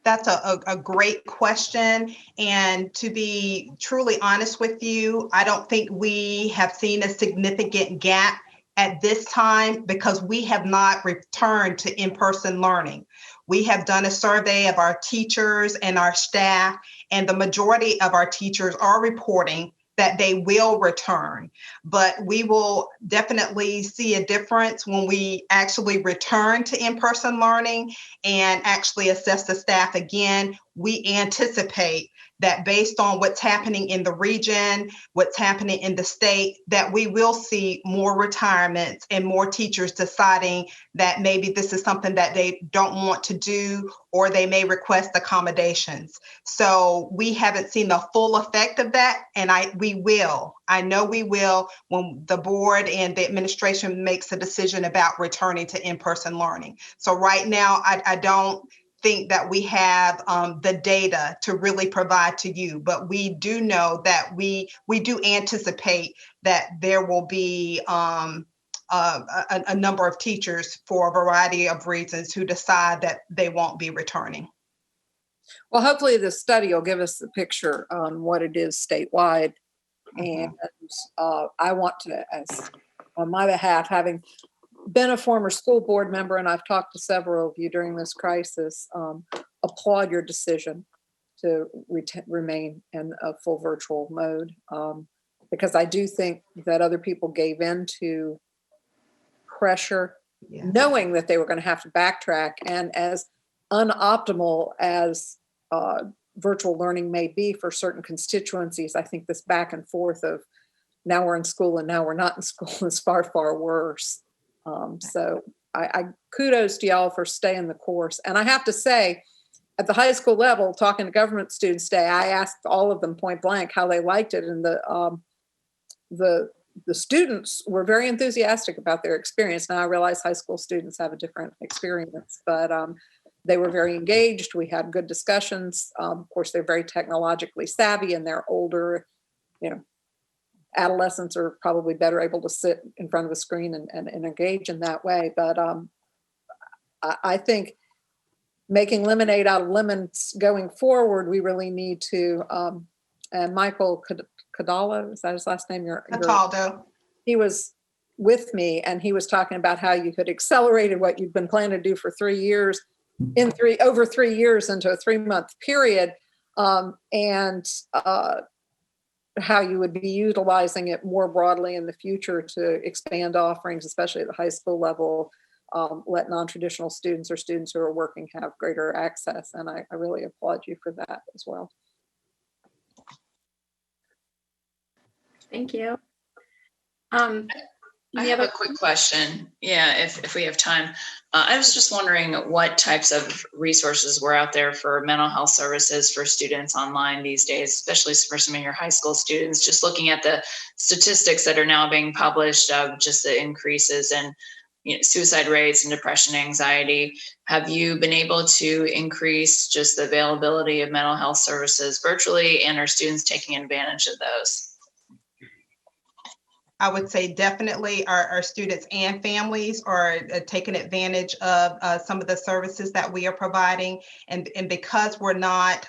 That's a great question. And to be truly honest with you, I don't think we have seen a significant gap at this time because we have not returned to in-person learning. We have done a survey of our teachers and our staff, and the majority of our teachers are reporting that they will return. But we will definitely see a difference when we actually return to in-person learning and actually assess the staff again. We anticipate that based on what's happening in the region, what's happening in the state, that we will see more retirements and more teachers deciding that maybe this is something that they don't want to do, or they may request accommodations. So we haven't seen the full effect of that, and we will. I know we will when the board and the administration makes a decision about returning to in-person learning. So right now, I don't think that we have the data to really provide to you, but we do know that we do anticipate that there will be a number of teachers for a variety of reasons who decide that they won't be returning. Well, hopefully the study will give us the picture on what it is statewide. And I want to, as on my behalf, having been a former school board member, and I've talked to several of you during this crisis, applaud your decision to remain in a full virtual mode, because I do think that other people gave in to pressure, knowing that they were going to have to backtrack. And as unoptimal as virtual learning may be for certain constituencies, I think this back and forth of now we're in school and now we're not in school is far, far worse. So I kudos to y'all for staying the course. And I have to say, at the high school level, talking to government students today, I asked all of them point blank how they liked it. And the students were very enthusiastic about their experience. Now I realize high school students have a different experience, but they were very engaged. We had good discussions. Of course, they're very technologically savvy and they're older, adolescents are probably better able to sit in front of a screen and engage in that way. But I think making lemonade out of lemons going forward, we really need to, and Michael Cadallo, is that his last name? Cataldo. He was with me and he was talking about how you could accelerate what you've been planning to do for 3 years, over 3 years into a 3-month period. And how you would be utilizing it more broadly in the future to expand offerings, especially at the high school level, let non-traditional students or students who are working have greater access. And I really applaud you for that as well. Thank you. I have a quick question. Yeah, if we have time. I was just wondering what types of resources were out there for mental health services for students online these days, especially for some of your high school students, just looking at the statistics that are now being published of just the increases in suicide rates and depression, anxiety. Have you been able to increase just the availability of mental health services virtually, and are students taking advantage of those? I would say definitely our students and families are taking advantage of some of the services that we are providing. And because we're not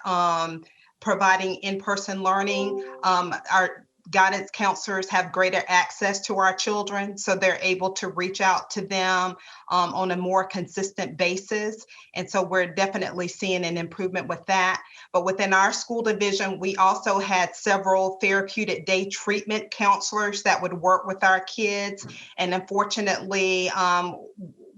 providing in-person learning, our guidance counselors have greater access to our children, so they're able to reach out to them on a more consistent basis. And so we're definitely seeing an improvement with that. But within our school division, we also had several therapeutic day treatment counselors that would work with our kids. And unfortunately,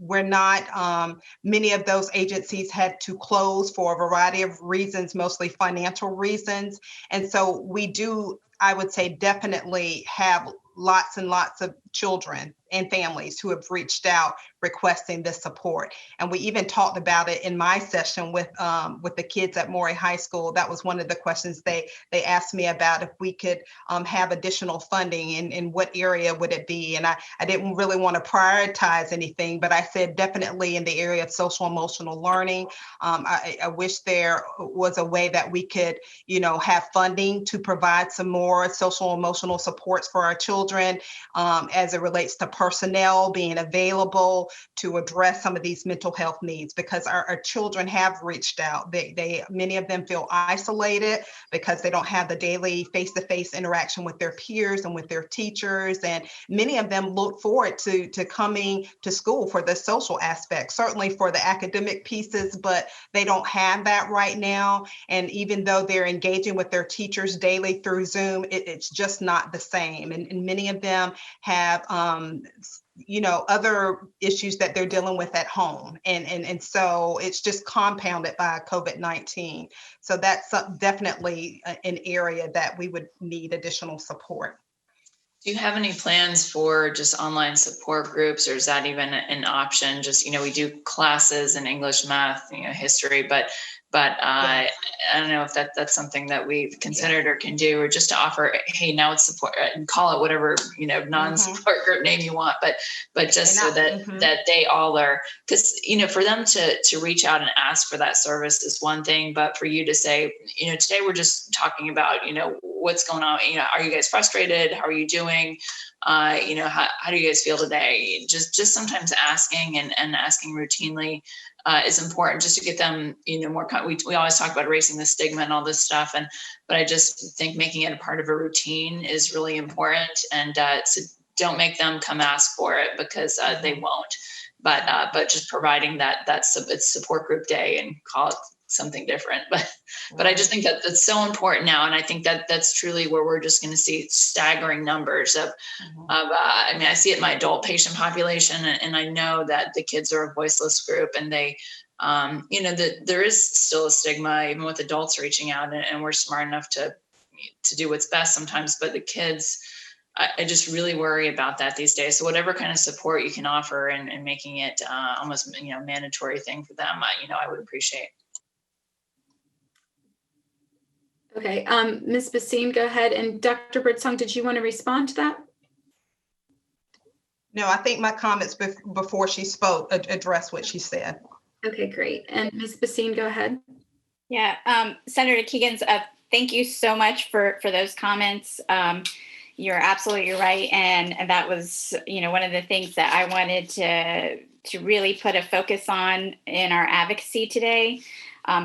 we're not, many of those agencies had to close for a variety of reasons, mostly financial reasons. And so we do, I would say, definitely have lots and lots of children and families who have reached out requesting this support. And we even talked about it in my session with the kids at Morey High School. That was one of the questions they asked me about, if we could have additional funding, and in what area would it be? And I didn't really want to prioritize anything, but I said definitely in the area of social emotional learning. I wish there was a way that we could, have funding to provide some more social emotional supports for our children, as it relates to personnel being available to address some of these mental health needs, because our children have reached out. Many of them feel isolated because they don't have the daily face-to-face interaction with their peers and with their teachers. And many of them look forward to coming to school for the social aspect, certainly for the academic pieces, but they don't have that right now. And even though they're engaging with their teachers daily through Zoom, it's just not the same. And many of them have other issues that they're dealing with at home. And so it's just compounded by COVID-19. So that's definitely an area that we would need additional support. Do you have any plans for just online support groups, or is that even an option? Just, we do classes in English, math, history, but I don't know if that's something that we've considered or can do, or just to offer, hey, now it's support, and call it whatever, non-support group name you want, but just so that they all are, because, for them to reach out and ask for that service is one thing, but for you to say, today we're just talking about, what's going on, are you guys frustrated? How are you doing? How do you guys feel today? Just sometimes asking and asking routinely is important, just to get them, more. We always talk about erasing the stigma and all this stuff, but I just think making it a part of a routine is really important. And so don't make them come ask for it, because they won't. But just providing that's support group day, and call it something different. But I just think that that's so important now, and I think that that's truly where we're just going to see staggering numbers of I see it in my adult patient population, and I know that the kids are a voiceless group, and they there is still a stigma even with adults reaching out, and we're smart enough to do what's best sometimes, but the kids, I just really worry about that these days. So whatever kind of support you can offer, and making it almost mandatory thing for them, I would appreciate. Okay, Ms. Basine, go ahead. And Dr. Birdsong, did you want to respond to that? No, I think my comments before she spoke addressed what she said. Okay, great. And Ms. Basine, go ahead. Yeah, Senator Keegans, thank you so much for those comments. You're absolutely right. And that was, one of the things that I wanted to really put a focus on in our advocacy today.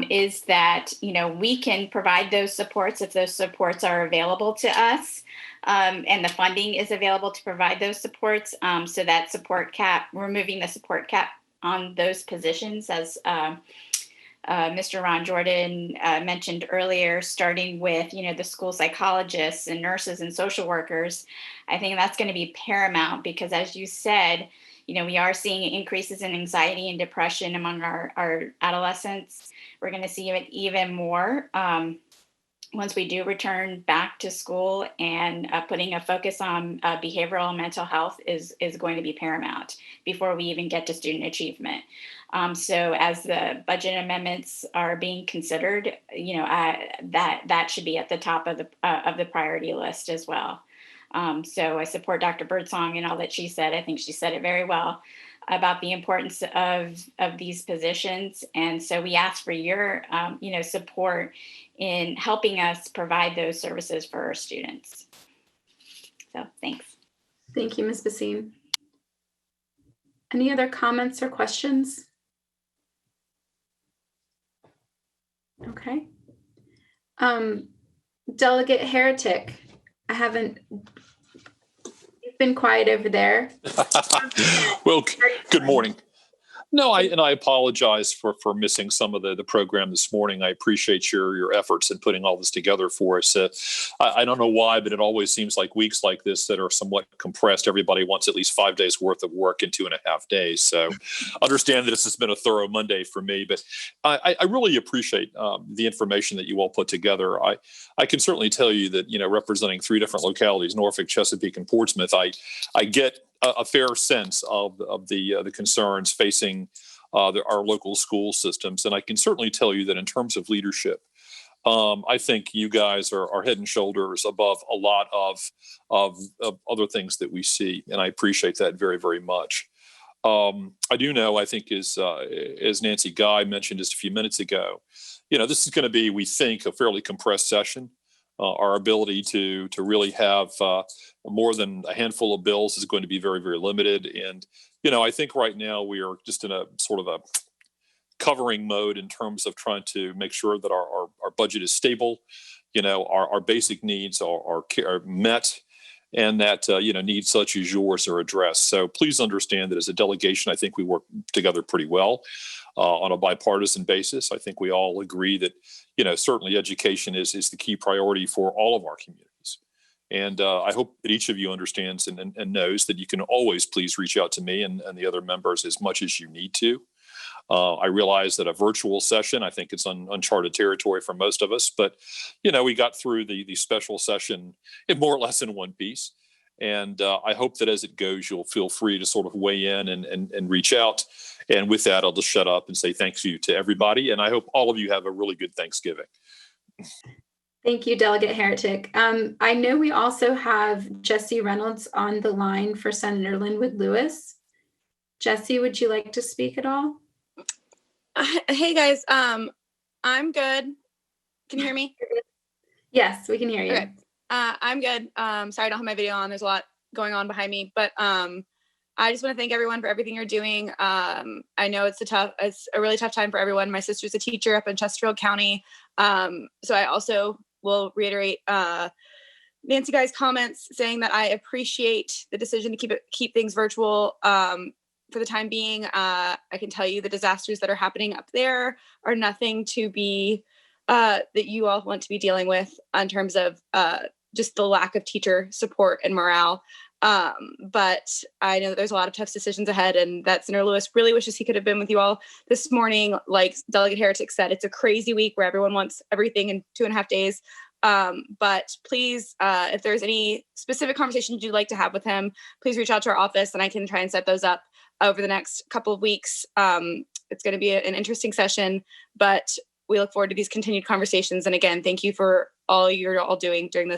Is that, we can provide those supports if those supports are available to us, and the funding is available to provide those supports. So that support cap, removing the support cap on those positions, as Mr. Ron Jordan mentioned earlier, starting with, the school psychologists and nurses and social workers, I think that's going to be paramount, because as you said, we are seeing increases in anxiety and depression among our adolescents. We're going to see it even more once we do return back to school, and putting a focus on behavioral and mental health is going to be paramount before we even get to student achievement. So as the budget amendments are being considered, that should be at the top of the priority list as well. So I support Dr. Birdsong and all that she said. I think she said it very well about the importance of these positions. And so we ask for your, support in helping us provide those services for our students. So thanks. Thank you, Ms. Basine. Any other comments or questions? Okay. Delegate Heretic, you've been quiet over there. Well, good morning. No, I apologize for missing some of the program this morning. I appreciate your efforts in putting all this together for us. I don't know why, but it always seems like weeks like this that are somewhat compressed. Everybody wants at least 5 days worth of work in 2.5 days. So understand that this has been a thorough Monday for me, but I really appreciate the information that you all put together. I can certainly tell you that, representing 3 different localities, Norfolk, Chesapeake, and Portsmouth, I get a fair sense of the concerns facing our local school systems. And I can certainly tell you that in terms of leadership, I think you guys are head and shoulders above a lot of other things that we see, and I appreciate that very, very much. I do know, I think, as Nancy Guy mentioned just a few minutes ago, this is going to be, we think, a fairly compressed session. Our ability to really have more than a handful of bills is going to be very, very limited. And, I think right now we are just in a sort of a covering mode in terms of trying to make sure that our budget is stable, our basic needs are met, and that needs such as yours are addressed. So please understand that as a delegation, I think we work together pretty well on a bipartisan basis. I think we all agree that certainly education is the key priority for all of our communities. And I hope that each of you understands and knows that you can always please reach out to me and the other members as much as you need to. I realize that a virtual session, I think it's uncharted territory for most of us, but we got through the special session in more or less in one piece. And I hope that as it goes, you'll feel free to sort of weigh in and reach out. And with that, I'll just shut up and say thank you to everybody. And I hope all of you have a really good Thanksgiving. Thank you, Delegate Heretic. I know we also have Jesse Reynolds on the line for Senator Linwood Lewis. Jesse, would you like to speak at all? Hey guys, I'm good. Can you hear me? Yes, we can hear you. Okay. I'm good. Sorry I don't have my video on. There's a lot going on behind me, but I just want to thank everyone for everything you're doing. I know it's a really tough time for everyone. My sister's a teacher up in Chesterfield County. So I also will reiterate Nancy Guy's comments saying that I appreciate the decision to keep things virtual. For the time being, I can tell you the disasters that are happening up there are nothing to be that you all want to be dealing with in terms of just the lack of teacher support and morale. But I know that there's a lot of tough decisions ahead, and that Senator Lewis really wishes he could have been with you all this morning. Like Delegate Heretic said, it's a crazy week where everyone wants everything in 2.5 days. But please, if there's any specific conversations you'd like to have with him, please reach out to our office and I can try and set those up over the next couple of weeks. It's going to be an interesting session, but we look forward to these continued conversations. And again, thank you for all you're all doing during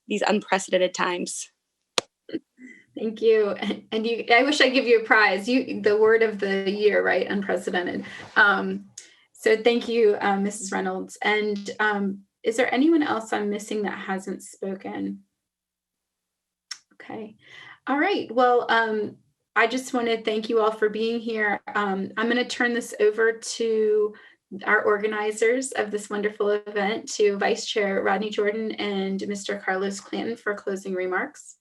these unprecedented times. Thank you. And I wish I'd give you a prize. The word of the year, right? Unprecedented. So thank you, Mrs. Reynolds. And is there anyone else I'm missing that hasn't spoken? Okay. All right. Well, I just want to thank you all for being here. I'm going to turn this over to our organizers of this wonderful event, to Vice Chair Rodney Jordan and Mr. Carlos Clanton for closing remarks.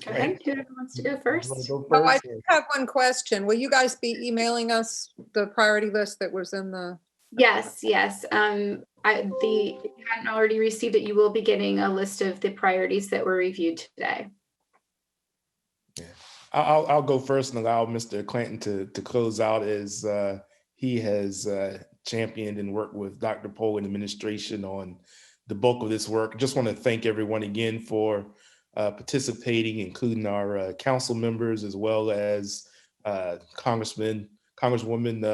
Go ahead. Whoever wants to go first. I just have one question. Will you guys be emailing us the priority list that was in the? Yes. If you hadn't already received it, you will be getting a list of the priorities that were reviewed today. Yeah, I'll go first and allow Mr. Clanton to close out, as he has championed and worked with Dr. Pohl and administration on the bulk of this work. Just want to thank everyone again for participating, including our council members, as well as Congresswoman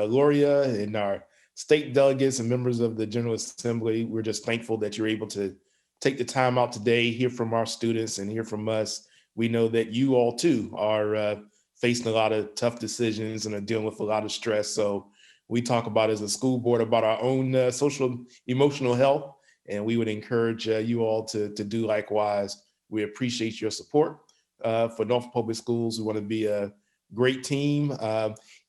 Loria, and our state delegates and members of the General Assembly. We're just thankful that you're able to take the time out today, hear from our students and hear from us. We know that you all too are facing a lot of tough decisions and are dealing with a lot of stress. So we talk about, as a school board, about our own social emotional health, and we would encourage you all to do likewise. We appreciate your support for Norfolk Public Schools. We want to be a great team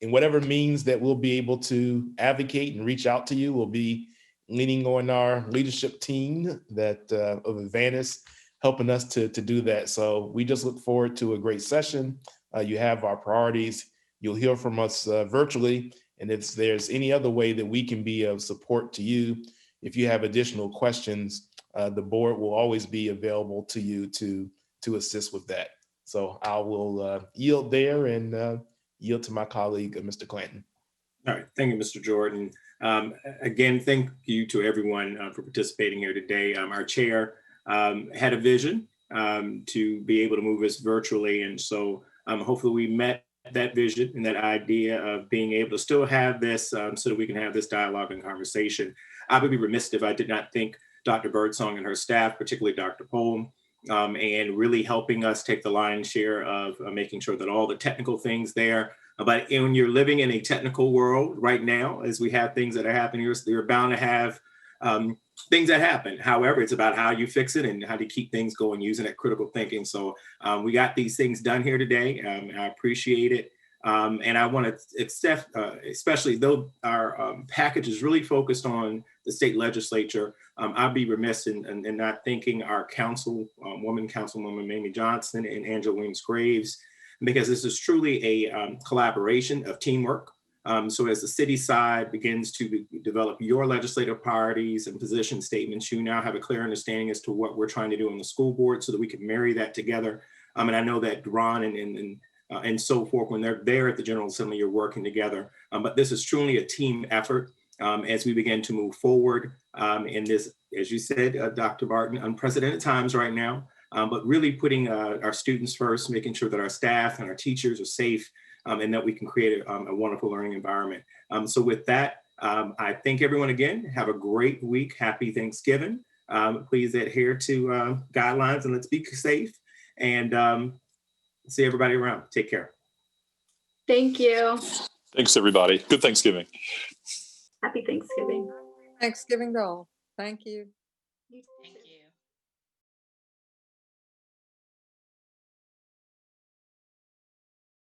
in whatever means that we'll be able to advocate and reach out to you. We'll be leaning on our leadership team that of Advantis, helping us to do that. So we just look forward to a great session. You have our priorities. You'll hear from us virtually. And if there's any other way that we can be of support to you, if you have additional questions, the board will always be available to you to assist with that. So I will yield there and yield to my colleague, Mr. Clanton. All right, thank you, Mr. Jordan. Again, thank you to everyone for participating here today. Our chair had a vision to be able to move us virtually, and so hopefully we met that vision and that idea of being able to still have this so that we can have this dialogue and conversation. I would be remiss if I did not thank Dr. Birdsong and her staff, particularly Dr. Pohl, and really helping us take the lion's share of making sure that all the technical things there. But when you're living in a technical world right now, as we have things that are happening, you're bound to have things that happen. However, it's about how you fix it and how to keep things going using that critical thinking. So we got these things done here today. I appreciate it. And I want to accept, especially though our package is really focused on the state legislature, I'd be remiss in not thanking our Councilwoman Mamie Johnson and Angela Williams-Graves, because this is truly a collaboration of teamwork. So as the city side begins to develop your legislative priorities and position statements, you now have a clear understanding as to what we're trying to do on the school board so that we can marry that together. And I know that Ron and so forth, when they're there at the General Assembly, you're working together. But this is truly a team effort as we begin to move forward in this, as you said, Dr. Barton, unprecedented times right now, but really putting our students first, making sure that our staff and our teachers are safe, and that we can create a wonderful learning environment. So with that, I thank everyone again. Have a great week. Happy Thanksgiving. Please adhere to guidelines and let's be safe. And see everybody around. Take care. Thank you. Thanks, everybody. Good Thanksgiving. Happy Thanksgiving. Thanksgiving to all. Thank you. You too.